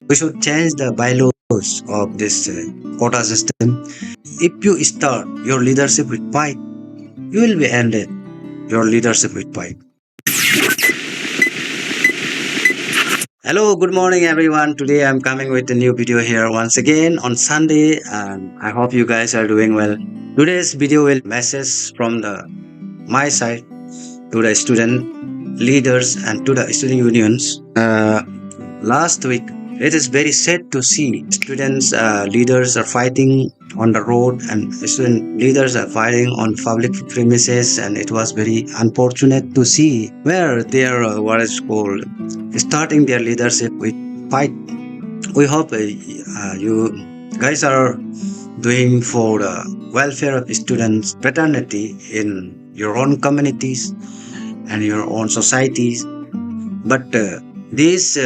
We should change the bylaws of this quota system. If you start your leadership with fight, you will be ended your leadership with fight. Hello, good morning everyone. Today I'm coming with a new video here once again on Sunday, and I hope you guys are doing well. Today's video will message from the my side to the student leaders and to the student unions. Last week, it is very sad to see students leaders are fighting on the road and student leaders are fighting on public premises, and it was very unfortunate to see where they are what is called starting their leadership with fight. We hope you guys are doing for the welfare of students fraternity in your own communities and your own societies. But this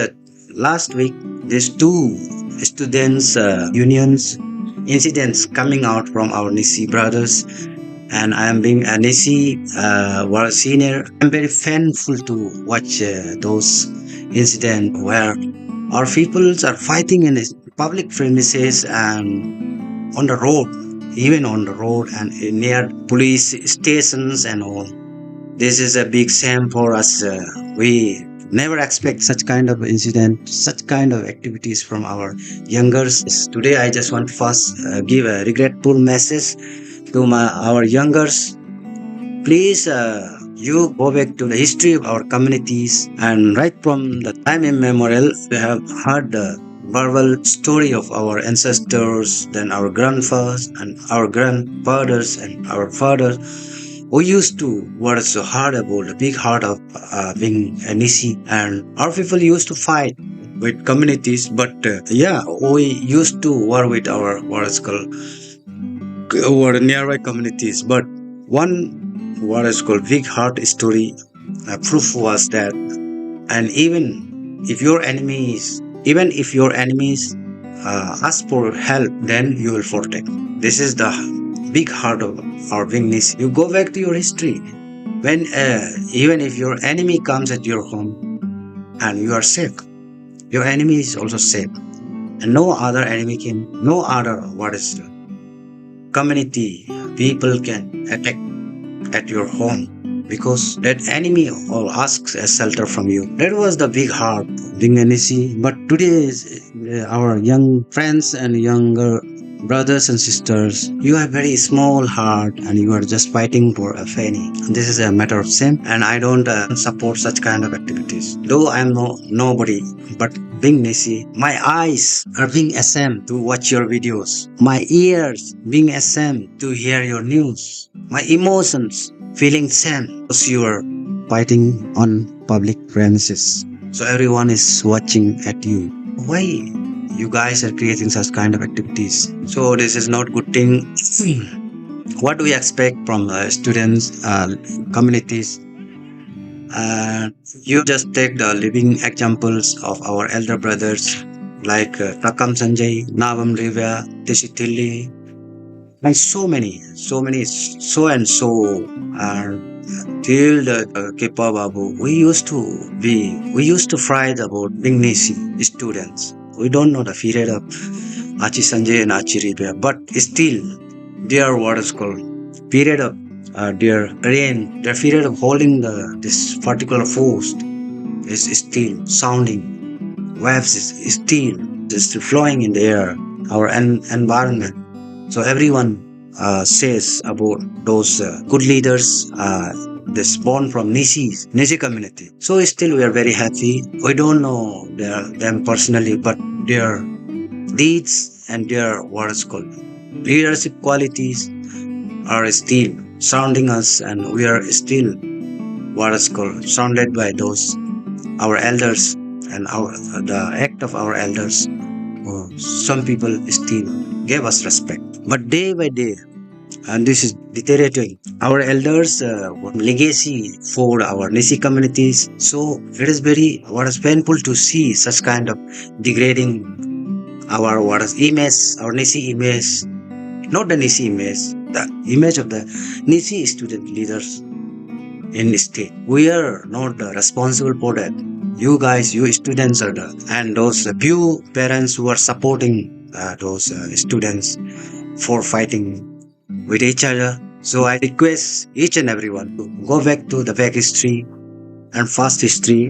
last week, these two students unions incidents coming out from our Nisi brothers, and I am being a Nisi war senior. I'm very thankful to watch those incidents where our peoples are fighting in public premises and on the road, even on the road and near police stations and all. This is a big shame for us. We never expect such kind of incident, such kind of activities from our youngers. Today, I just want to first give a regretful message to our youngers. Please, you go back to the history of our communities, and right from the time immemorial, we have heard the verbal story of our ancestors, then our grandfathers and our grandfathers and our fathers. We used to work so hard about the big heart of being a Nisi, and our people used to fight with communities, but we used to war with our what is called our nearby communities. But one what is called big heart story proof was that, and even if your enemies ask for help, then you will protect. This is the big heart of our weakness. You go back to your history. When even if your enemy comes at your home and you are safe, your enemy is also safe, and no other enemy can, no other what is community people can attack at your home because that enemy or asks a shelter from you. That was the big heart of being an Nisi. But today, our young friends and younger brothers and sisters, you have very small heart and you are just fighting for a penny. This is a matter of shame, and I don't support such kind of activities. Though I am nobody, but being Nisi, my eyes are being ashamed to watch your videos. My ears being ashamed to hear your news. My emotions feeling shame because you are fighting on public premises. So everyone is watching at you. Why you guys are creating such kind of activities? So this is not good thing. What do we expect from students, communities? You just take the living examples of our elder brothers like Takam Sanjay, Navam Rivya, Tishitili, and so many, so and so, till the Kepa Babu. We used to fight about being Nisi students. We don't know the period of Achi Sanjay and Achi Rivya, but still, their what is called period of their reign, their period of holding this particular post is still sounding. Waves is still just flowing in the air, our environment. So everyone says about those good leaders, this born from Nisi community. So still we are very happy. We don't know them personally, but their deeds and their what is called leadership qualities are still surrounding us, and we are still what is called surrounded by those our elders and the act of our elders. Some people still gave us respect, but day by day, and this is deteriorating. Our elders legacy for our Nisi communities. So it is very what is painful to see such kind of degrading our what is image, our Nisi image, not the Nisi image, the image of the Nisi student leaders in the state. We are not responsible for that. You guys, you students are the, and those few parents who are supporting those students for fighting with each other. So I request each and everyone to go back to the back history and fast history.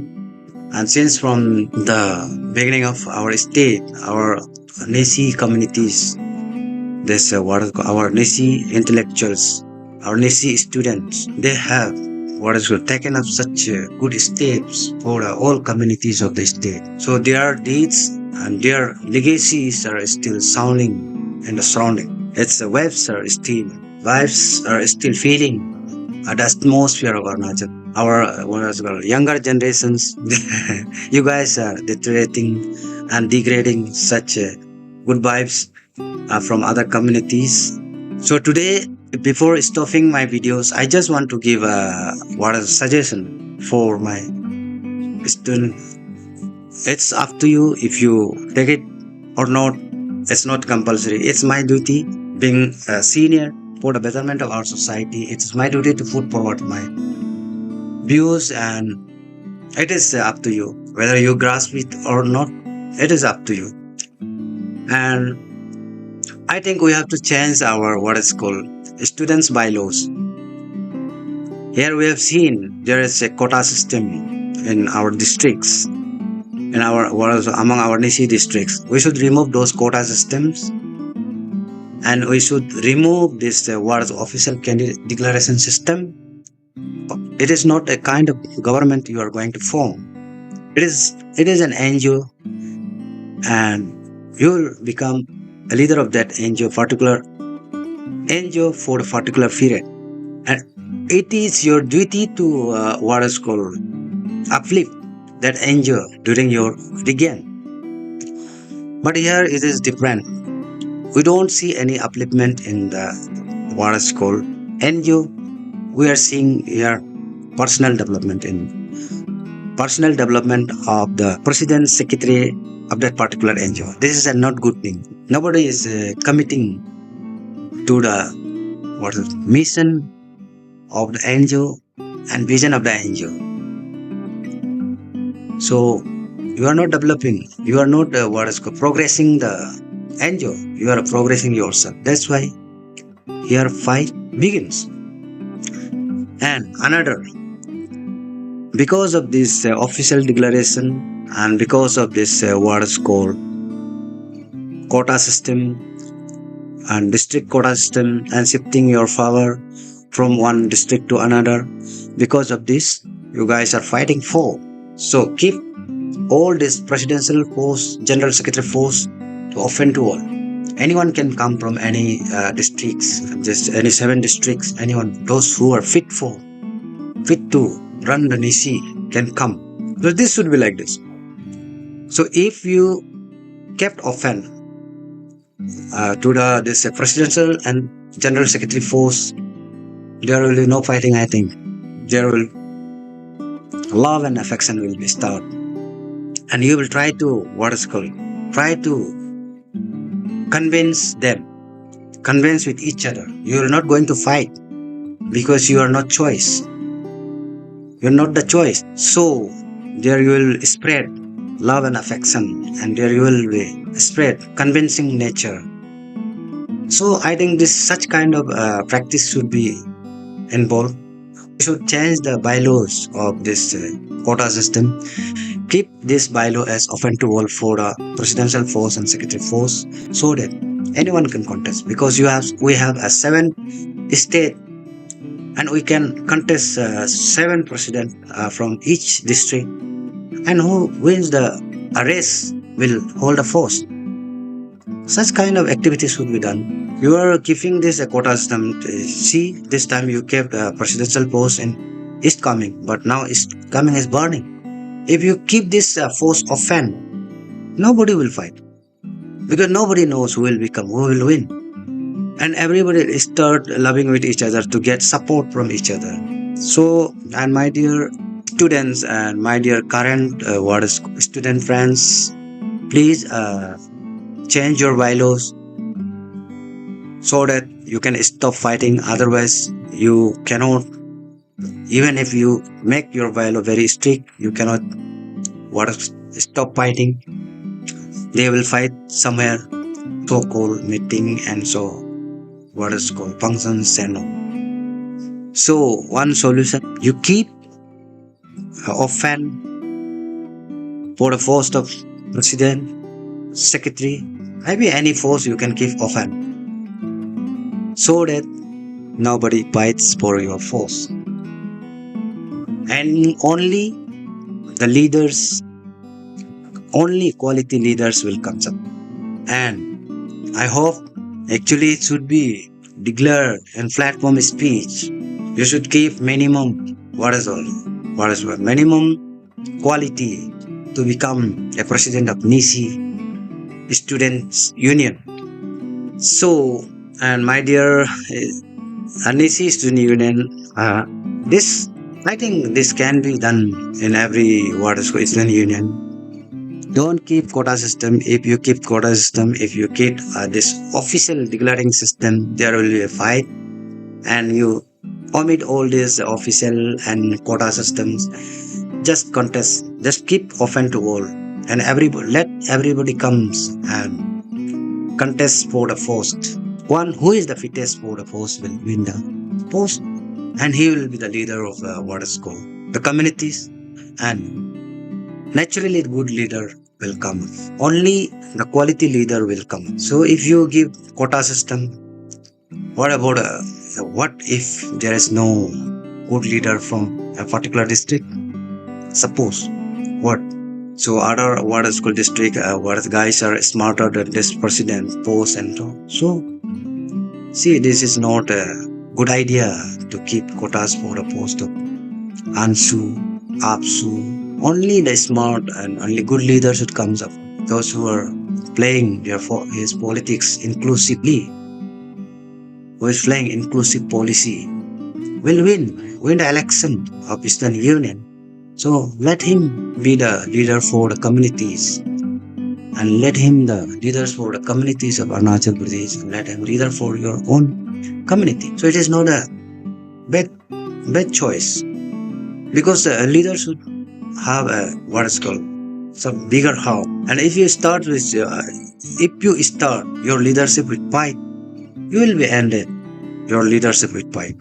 And since from the beginning of our state, our Nasi communities, this our Nasi intellectuals, our Nasi students, they have what is called taken up such good steps for all communities of the state. So their deeds and their legacies are still sounding in the surrounding. Its waves are still feeling the atmosphere of our nature. Our what is called younger generations, you guys are deteriorating and degrading such good vibes from other communities. So today, before stopping my videos, I just want to give a what a suggestion for my student. It's up to you if you take it or not. It's not compulsory. It's my duty, being a senior for the betterment of our society. It's my duty to put forward my views, and it is up to you whether you grasp it or not. It is up to you. And I think we have to change our what is called students bylaws. Here we have seen there is a quota system in our districts, in our what is among our Nishi districts. We should remove those quota systems, and we should remove this what is official candidate declaration system. It is not a kind of government you are going to form. It is an NGO, and you will become a leader of that particular NGO for a particular period. And it is your duty to what is called uplift that NGO during your regain. But here it is different. We don't see any upliftment in the what is called NGO. We are seeing here personal development of the president secretary of that particular NGO. This is a not good thing. Nobody is committing to the what is mission of the NGO and vision of the NGO. So you are not developing. You are not what is called progressing the NGO. You are progressing yourself. That's why here fight begins. And another, because of this official declaration and because of this what is called quota system and district quota system and shifting your power from one district to another, because of this you guys are fighting for. So keep all this presidential post, general secretary post to open to all. Anyone can come from any districts, just any 7 districts. Anyone, those who are fit to run the Nisi can come. So this should be like this. So if you kept open to this presidential and general secretary force, there will be no fighting. I think there will love and affection will be start, and you will try to try to convince with each other. You are not going to fight because you are not choice. You are not the choice. So there you will spread love and affection, and there you will be spread convincing nature. So I think this such kind of practice should be involved. We should change the bylaws of this quota system. Keep this bylaw as open to all for the presidential force and secretary force, so that anyone can contest. Because we have a 7 state, and we can contest 7 president from each district, and who wins the race will hold a force. Such kind of activities should be done. You are keeping this a quota system. See, this time you kept a presidential post in East Coming, but now East Coming is burning. If you keep this force open, nobody will fight, because nobody knows who will win, and everybody will start loving with each other to get support from each other. So, and my dear students and my dear current student friends, please change your bylaws so that you can stop fighting. Otherwise you cannot, even if you make your bylaw very strict, you cannot what is stop fighting. They will fight somewhere, so-called meeting and so what is called functions and all. So one solution, you keep often for the post of president, secretary, maybe any force you can keep often, so that nobody fights for your force. And only the leaders, only quality leaders will come up. And I hope actually it should be declared in platform speech. You should keep minimum, what is what, minimum quality to become a president of NISI Students Union. So, and my dear NISI Student Union, this, I think this can be done in every what is called student union. Don't keep quota system. If you keep quota system, if you keep this official declaring system, there will be a fight, and you omit all these official and quota systems. Just contest, just keep open to all, and everybody let everybody comes and contest for the post. One who is the fittest for the post will win the post, and he will be the leader of what is called the communities, and naturally, the good leader will come. Only the quality leader will come. So, if you give quota system, what about what if there is no good leader from a particular district? Suppose what? So, other what is called district, what guys are smarter than this president, post, and so. So, see, this is not a good idea to keep quotas for the post of Ansu, Apsu. Only the smart and only good leaders should come up. Those who are playing his politics inclusively, who is playing inclusive policy, will win the election of Eastern Union. So let him be the leader for the communities, and let him the leaders for the communities of Arunachal Pradesh, and let him leader for your own community. So it is not a bad choice, because the leader should have a what is called some bigger heart. And if you start with if you start your leadership with fight, you will be ended your leadership with fight.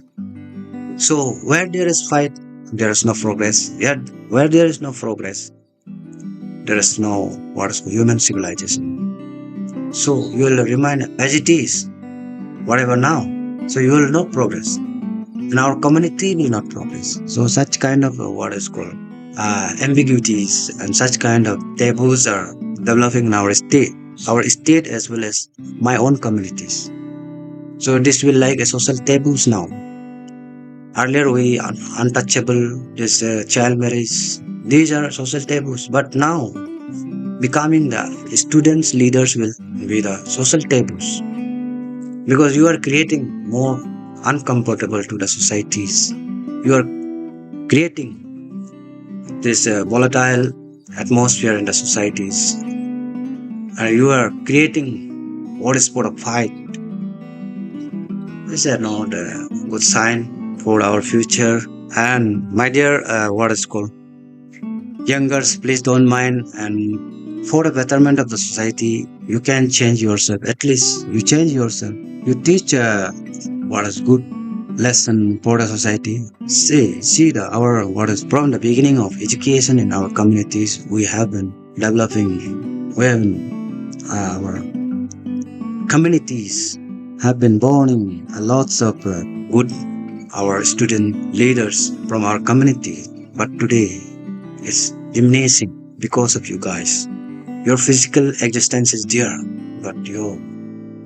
So where there is fight, there is no progress. Yet where there is no progress, there is no what is called human civilization. So you will remain as it is, whatever now. So you will not progress, and our community will not progress. So such kind of what is called ambiguities and such kind of taboos are developing in our state as well as my own communities. So this will like a social taboos now. Earlier we untouchable, this child marriage, these are social taboos, but now becoming the students leaders will be the social taboos, because you are creating more uncomfortable to the societies. You are creating this volatile atmosphere in the societies, and you are creating what is for a fight. This is not a good sign for our future. And my dear, what is called youngers, please don't mind. And for the betterment of the society, you can change yourself. At least you change yourself. You teach what is good lesson for the society. See the our what is from the beginning of education in our communities. We have been developing. We have been, our communities have been born lots of good our student leaders from our community. But today it's diminishing because of you guys. Your physical existence is there, but your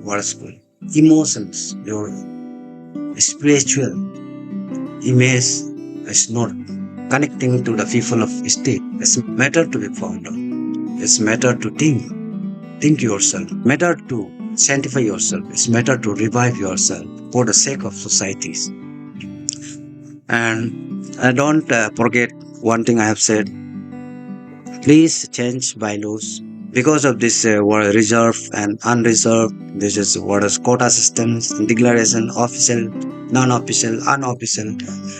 what is called emotions, your spiritual image is not connecting to the people of state. It's matter to be found out. It's matter to think yourself. Matter to sanctify yourself. It's matter to revive yourself for the sake of societies. And don't forget one thing I have said. Please change bylaws because of this reserve and unreserved. This is what is quota systems, declaration, official, non-official, unofficial.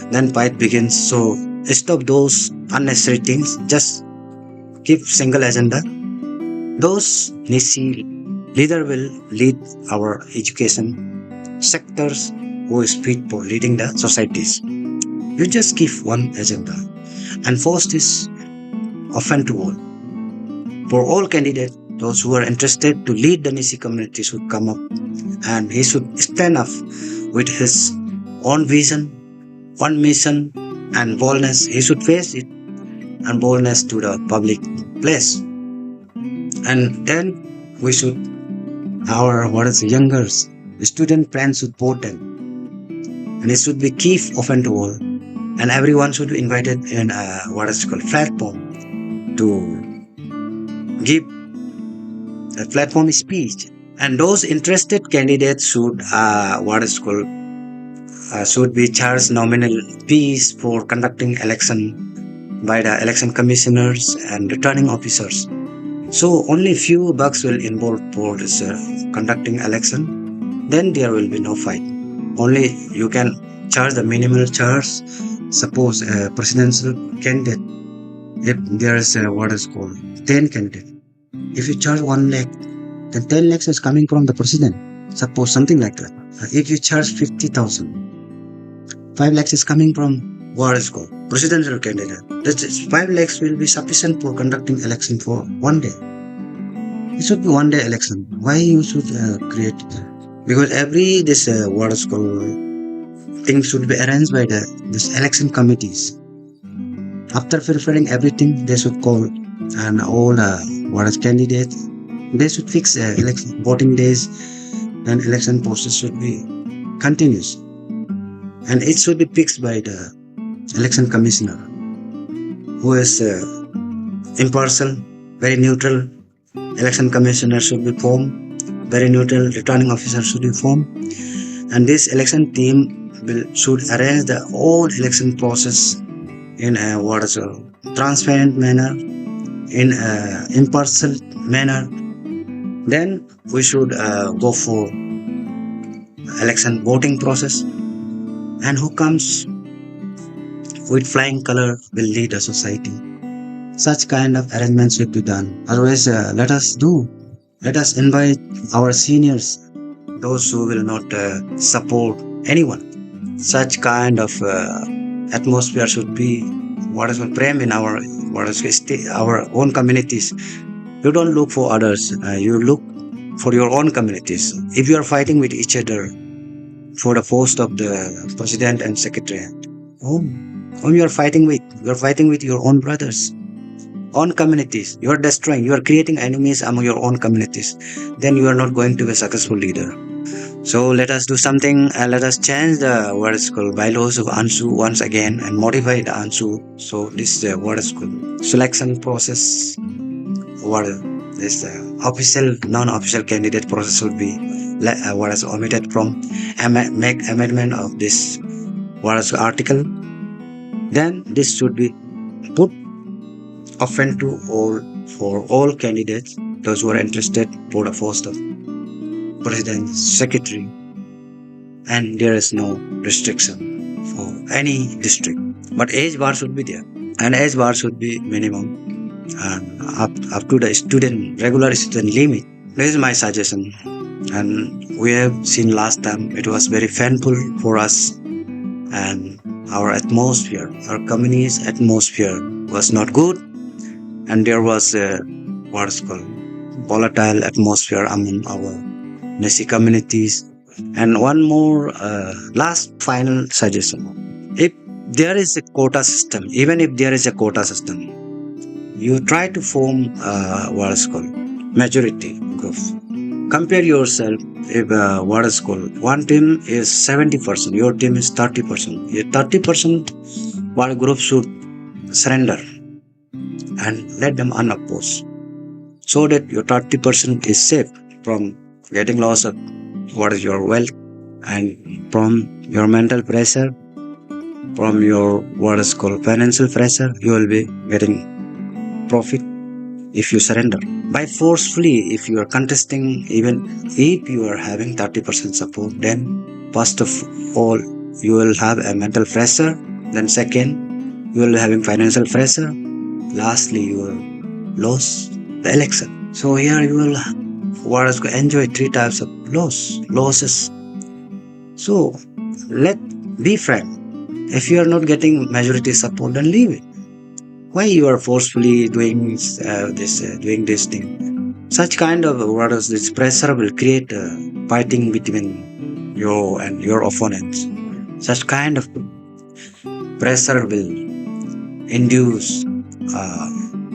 Then fight begins. So stop those unnecessary things. Just keep single agenda. Those Nisi leader will lead our education sectors who is fit for leading the societies. You just give one agenda, and first is often to all. For all candidates, those who are interested to lead the Nisi community should come up, and he should stand up with his own vision, one mission, and boldness. He should face it and boldness to the public place. And then we should, our what is younger student friends should vote them. And it should be key open to all. And everyone should be invited in what is called platform to give a platform speech. And those interested candidates should what is called should be charged nominal fees for conducting election by the election commissioners and returning officers. So only few bucks will involve for this conducting election. Then there will be no fight. Only you can charge the minimal charge. Suppose a presidential candidate, if there is a, what is called 10 candidate, if you charge 1 lakh, then 10 lakhs is coming from the president. Suppose something like that. If you charge 50,000, 5 lakhs is coming from what is called presidential candidate. That is 5 lakhs will be sufficient for conducting election for 1 day. It should be 1 day election. Why you should create? Because every this what is called things should be arranged by this election committees. After preparing everything, they should call and all what is candidates. They should fix election voting days, and election process should be continuous. And it should be fixed by the election commissioner, who is impartial, very neutral. Election commissioner should be formed, very neutral. Returning officer should be formed, and this election team should arrange the whole election process in a what is a transparent manner, in a impartial manner. Then we should go for election voting process, and who comes with flying color will lead a society. Such kind of arrangements should be done. Otherwise, let us invite our seniors, those who will not support anyone. Such kind of atmosphere should be what is prem in our our own communities. You don't look for others. You look for your own communities. If you are fighting with each other for the post of the president and secretary, whom you are fighting with? You are fighting with your own brothers, own communities. You are destroying. You are creating enemies among your own communities. Then you are not going to be a successful leader. So let us do something. Let us change the what is called bylaws of ANSU once again and modify the ANSU. So this what is called selection process. What this official, non-official candidate process should be what is omitted from make amendment of this what is article. Then this should be put open to all for all candidates, those who are interested for the post of president, secretary, and there is no restriction for any district. But age bar should be there, and age bar should be minimum and up to the student regular student limit. This is my suggestion, and we have seen last time it was very painful for us, and our atmosphere, our community's atmosphere was not good, and there was a what is called volatile atmosphere among our Nasi communities. And one more last final suggestion: if there is a quota system, even if there is a quota system, you try to form what is called majority group. Compare yourself. If what is called one team is 70%, your team is 30%. Your 30% one group should surrender and let them unopposed, so that your 30% is safe from getting loss of what is your wealth, and from your mental pressure, from your what is called financial pressure. You will be getting profit if you surrender. By forcefully, if you are contesting, even if you are having 30% support, then first of all you will have a mental pressure, then second you will be having financial pressure, lastly you will lost the election. So here you will enjoy three types of losses. So let be frank. If you are not getting majority support, then leave it. Why you are forcefully doing this thing? Such kind of this pressure will create fighting between you and your opponents. Such kind of pressure will induce uh,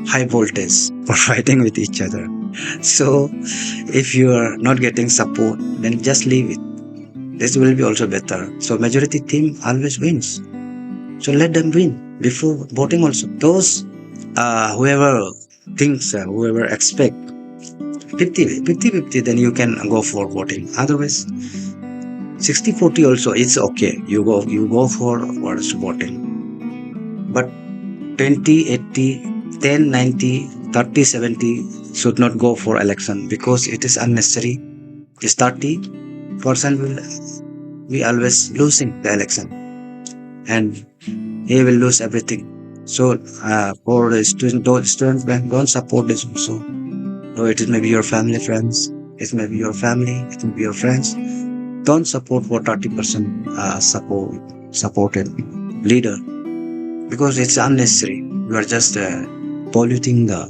high voltage for fighting with each other. So if you are not getting support, then just leave it. This will be also better. So majority team always wins. So let them win before voting also. Those whoever thinks, whoever expect 50-50, then you can go for voting. Otherwise 60-40 also it's okay. You go for what is voting. But 20-80, 10-90, 30-70 should not go for election because it is unnecessary. This 30% will be always losing the election and he will lose everything. So for the students don't support this also. So it may be your family friends, it may be your family, it may be your friends. Don't support for 30% supported leader because it's unnecessary. You are just polluting the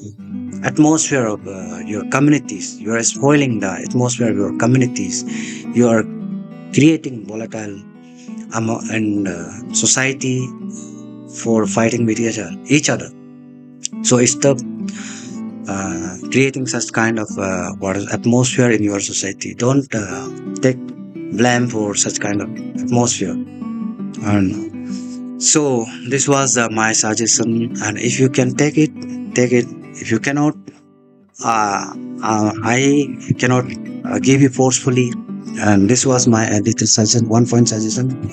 atmosphere of your communities. You are spoiling the atmosphere of your communities. You are creating volatile and society for fighting with each other. So stop creating such kind of atmosphere in your society. Don't take blame for such kind of atmosphere. And so this was my suggestion. And if you can take it, take it. If you cannot, I cannot give you forcefully. And this was my little suggestion, 1 point suggestion.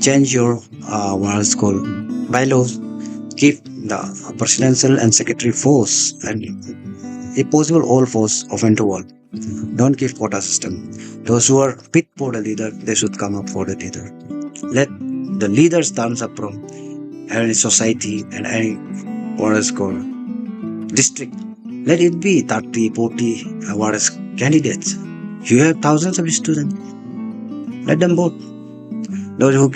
Change your what is called bylaws. Keep the presidential and secretary force and if possible all force of interval. Don't give quota system. Those who are fit for the leader, they should come up for the leader. Let the leaders stand up from any society and any what is called district. Let it be 30, 40 what is candidates. You have thousands of students. Let them vote. Those who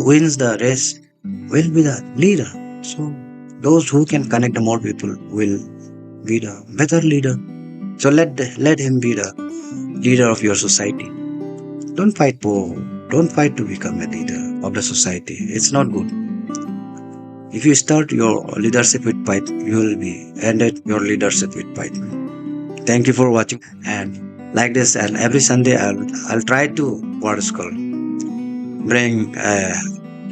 wins the race will be the leader. So those who can connect more people will be the better leader. So let him be the leader of your society. Don't fight to become a leader of the society. It's not good. If you start your leadership with fight, you will be ended your leadership with fight. Thank you for watching and like this and every Sunday I'll try to what is called bring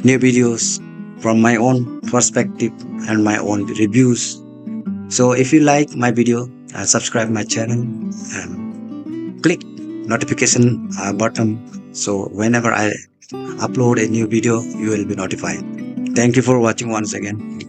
new videos from my own perspective and my own reviews. So if you like my video, subscribe my channel and click notification button. So whenever I upload a new video, you will be notified. Thank you for watching once again.